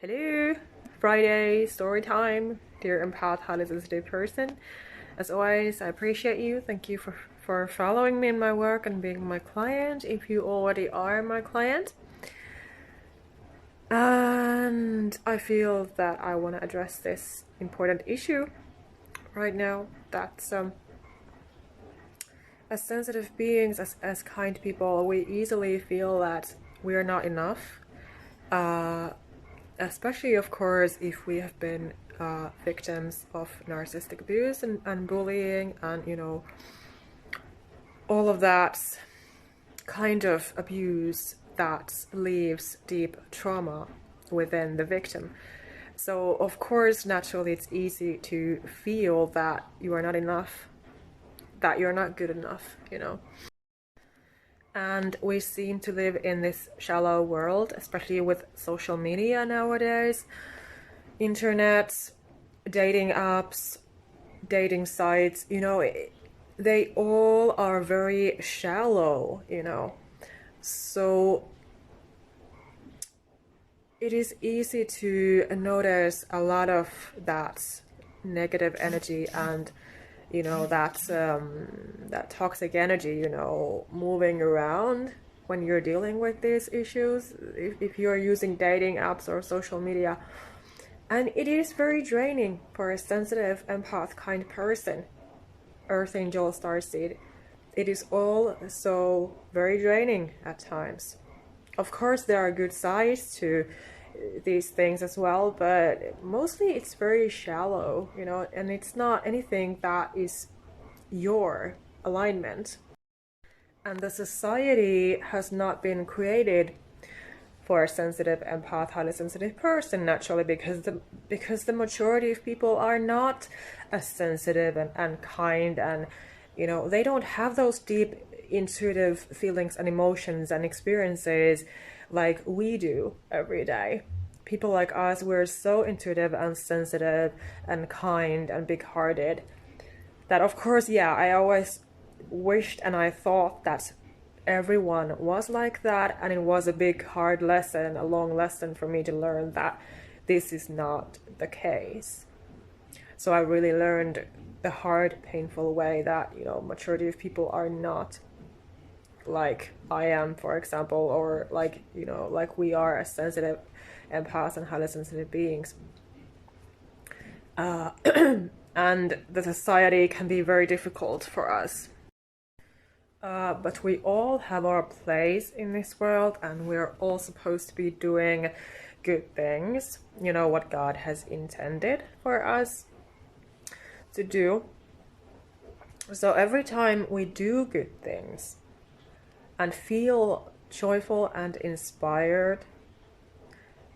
Hello, Friday story time, dear empath, highly sensitive person. As always, I appreciate you. Thank you for following me in my work and being my client if you already are my client. And I feel that I want to address this important issue right now. That's as sensitive beings, as kind people, we easily feel that we are not enough. Especially, of course, if we have been victims of narcissistic abuse and bullying and, all of that kind of abuse that leaves deep trauma within the victim. So, of course, naturally, it's easy to feel that you are not enough, that you're not good enough, And we seem to live in this shallow world, especially with social media nowadays, internet, dating apps, dating sites, they all are very shallow, So it is easy to notice a lot of that negative energy and that toxic energy, moving around when you're dealing with these issues, if you're using dating apps or social media. And it is very draining for a sensitive, empath kind person, Earth Angel, Starseed. It is all so very draining at times. Of course, there are good sides to these things as well, but mostly it's very shallow, and it's not anything that is your alignment. And the society has not been created for a sensitive empath, highly sensitive person, naturally, because the majority of people are not as sensitive and kind, and they don't have those deep intuitive feelings and emotions and experiences like we do every day. People like us, we're so intuitive and sensitive and kind and big-hearted that, of course, I always wished and I thought that everyone was like that, and it was a big hard lesson, a long lesson for me to learn that this is not the case. So I really learned the hard, painful way that majority of people are not like I am, for example, or like we are as sensitive empaths and highly sensitive beings. And the society can be very difficult for us. But we all have our place in this world, and we're all supposed to be doing good things, what God has intended for us to do. So every time we do good things and feel joyful and inspired,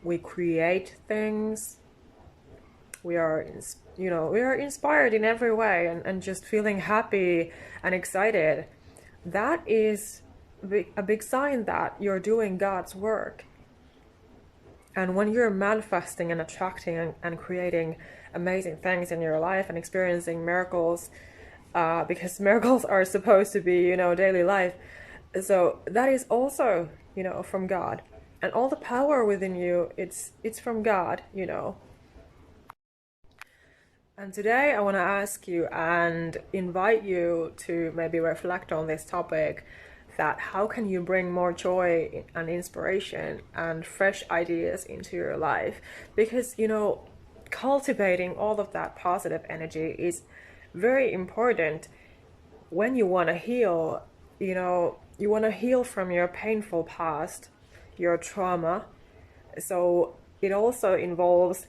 we create things, we are inspired in every way, and just feeling happy and excited. That is a big sign that you're doing God's work. And when you're manifesting and attracting and creating amazing things in your life and experiencing miracles, because miracles are supposed to be, daily life. So that is also, from God. And all the power within you, it's from God, And today I want to ask you and invite you to maybe reflect on this topic, that how can you bring more joy and inspiration and fresh ideas into your life? Because, cultivating all of that positive energy is very important when you want to heal. You want to heal from your painful past, your trauma. So it also involves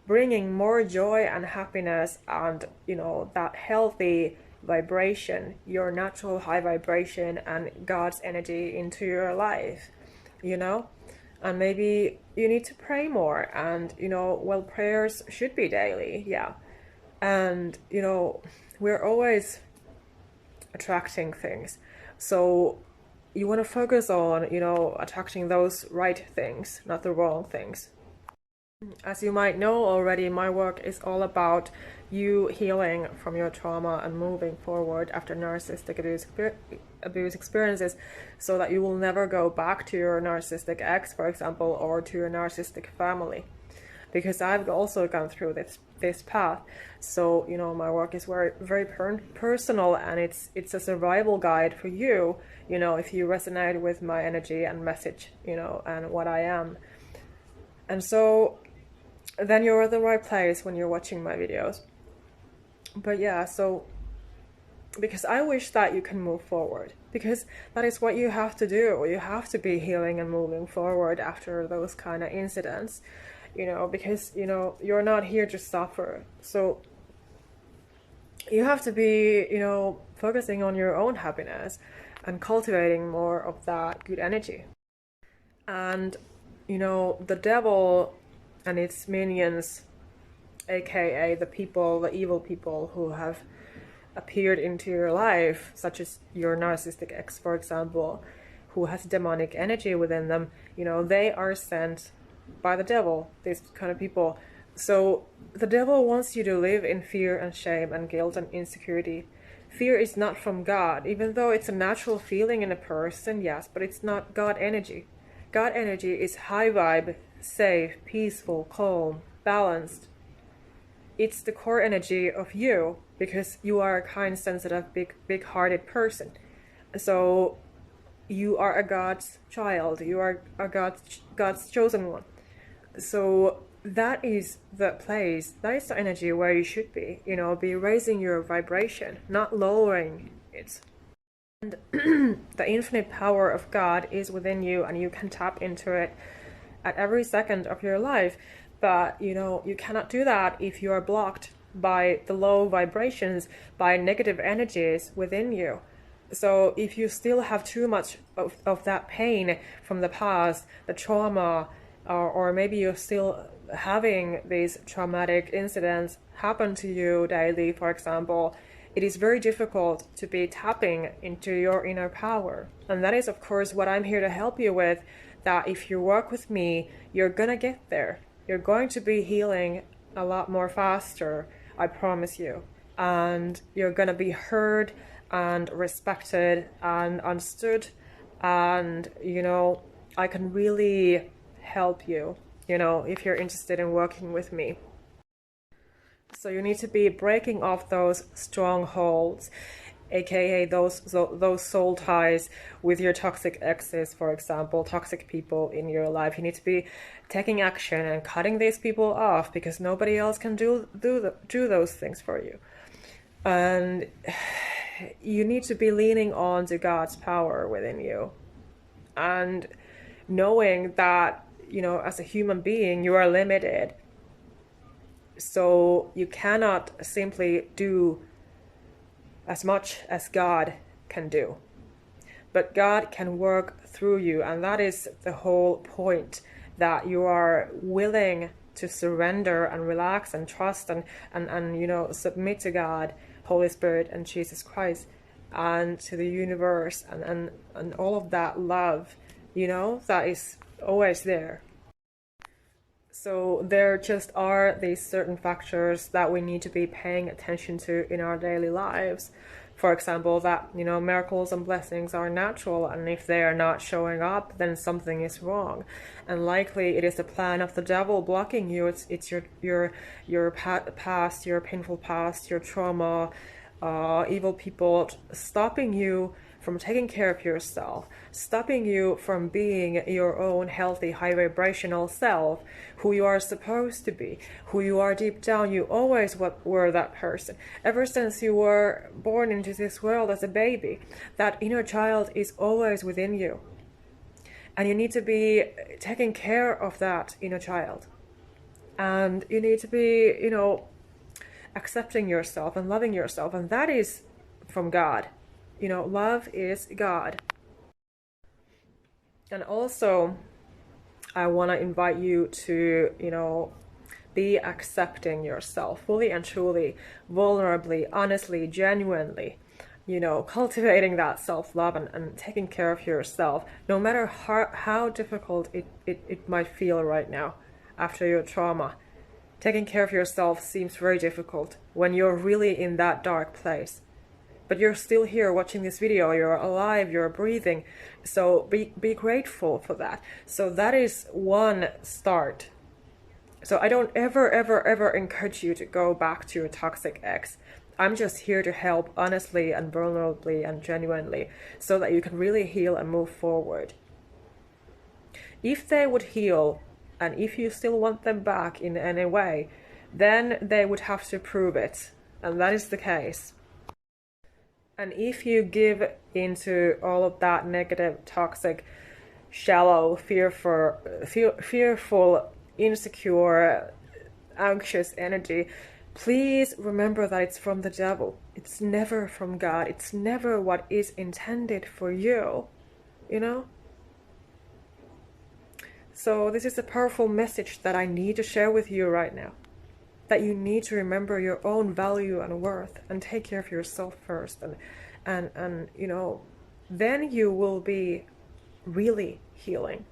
bringing more joy and happiness and, that healthy vibration, your natural high vibration and God's energy into your life, And maybe you need to pray more, and, prayers should be daily, And, we're always attracting things. So you want to focus on, attracting those right things, not the wrong things. As you might know already, my work is all about you healing from your trauma and moving forward after narcissistic abuse experiences, so that you will never go back to your narcissistic ex, for example, or to your narcissistic family. because I've also gone through this path. So, you know, my work is very personal, and it's a survival guide for you, you know, if you resonate with my energy and message, you know, and what I am. And so then you're at the right place when you're watching my videos. But yeah, so because I wish that you can move forward, because that is what you have to do. You have to be healing and moving forward after those kind of incidents, you know, because, you know, you're not here to suffer. So you have to be, you know, focusing on your own happiness and cultivating more of that good energy. And, you know, the devil and its minions, aka the people, the evil people who have appeared into your life, such as your narcissistic ex, for example, who has demonic energy within them, you know, they are sent by the devil, these kind of people. So the devil wants you to live in fear and shame and guilt and insecurity. Fear is not from God, even though it's a natural feeling in a person, yes, but it's not God energy. God energy is high vibe, safe, peaceful, calm, balanced. It's the core energy of you, because you are a kind, sensitive, big-hearted person. So you are a God's child. You are a God's chosen one. So that is the place, that is the energy where you should be. You know, be raising your vibration, not lowering it. And the infinite power of God is within you, and you can tap into it at every second of your life. But, you know, you cannot do that if you are blocked by the low vibrations, by negative energies within you. So if you still have too much of that pain from the past, the trauma, or maybe you're still having these traumatic incidents happen to you daily, for example, it is very difficult to be tapping into your inner power. And that is, of course, what I'm here to help you with, that if you work with me, you're gonna get there. You're going to be healing a lot more faster, I promise you. And you're going to be heard and respected and understood. And, you know, I can really help you, you know, if you're interested in working with me. So you need to be breaking off those strongholds, aka those soul ties with your toxic exes, for example, toxic people in your life. You need to be taking action and cutting these people off, because nobody else can do those things for you. And you need to be leaning on to God's power within you, and knowing that, you know, as a human being, you are limited. So you cannot simply do as much as God can do. But God can work through you, and that is the whole point, that you are willing to surrender and relax and trust and you know, submit to God, Holy Spirit, and Jesus Christ, and to the universe, and all of that love, you know, that is always there. So there just are these certain factors that we need to be paying attention to in our daily lives. For example, that, you know, miracles and blessings are natural, and if they are not showing up, then something is wrong. And likely it is the plan of the devil blocking you. It's your past, your painful past, your trauma, evil people stopping you from taking care of yourself, stopping you from being your own healthy, high vibrational self, who you are supposed to be, who you are deep down. You always were that person. Ever since you were born into this world as a baby, that inner child is always within you. And you need to be taking care of that inner child. And you need to be, you know, accepting yourself and loving yourself. And that is from God. You know, love is God. And also, I want to invite you to, you know, be accepting yourself fully and truly, vulnerably, honestly, genuinely, you know, cultivating that self-love and taking care of yourself, no matter how difficult it might feel right now after your trauma. Taking care of yourself seems very difficult when you're really in that dark place. But you're still here watching this video, you're alive, you're breathing. So be grateful for that. So that is one start So I don't ever encourage you to go back to your toxic ex. I'm just here to help honestly and vulnerably and genuinely so that you can really heal and move forward. If they would heal, and if you still want them back in any way, then they would have to prove it. And that is the case. And if you give into all of that negative, toxic, shallow, fearful, insecure, anxious energy, please remember that it's from the devil. It's never from God. It's never what is intended for you, you know? So this is a powerful message that I need to share with you right now. That you need to remember your own value and worth and take care of yourself first. And you know, then you will be really healing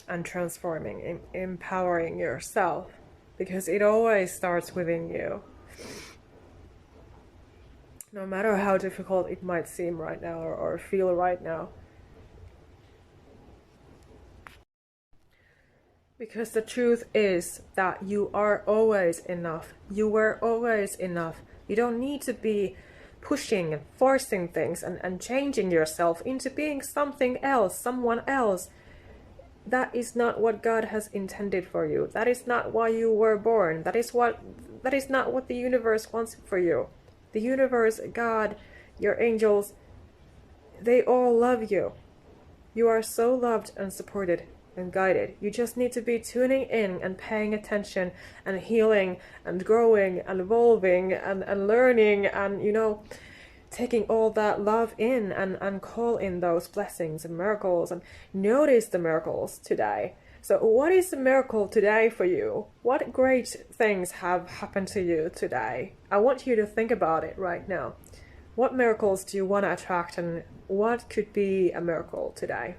and transforming, empowering yourself, because it always starts within you. No matter how difficult it might seem right now or feel right now. Because the truth is that you are always enough. You were always enough. You don't need to be pushing and forcing things and changing yourself into being something else, someone else. That is not what God has intended for you. That is not why you were born. That is not what the universe wants for you. The universe, God, your angels, they all love you. You are so loved and supported and guided. You just need to be tuning in and paying attention and healing and growing and evolving and learning and, you know, taking all that love in and call in those blessings and miracles and notice the miracles today. So what is the miracle today for you? What great things have happened to you today? I want you to think about it right now. What miracles do you want to attract, and what could be a miracle today?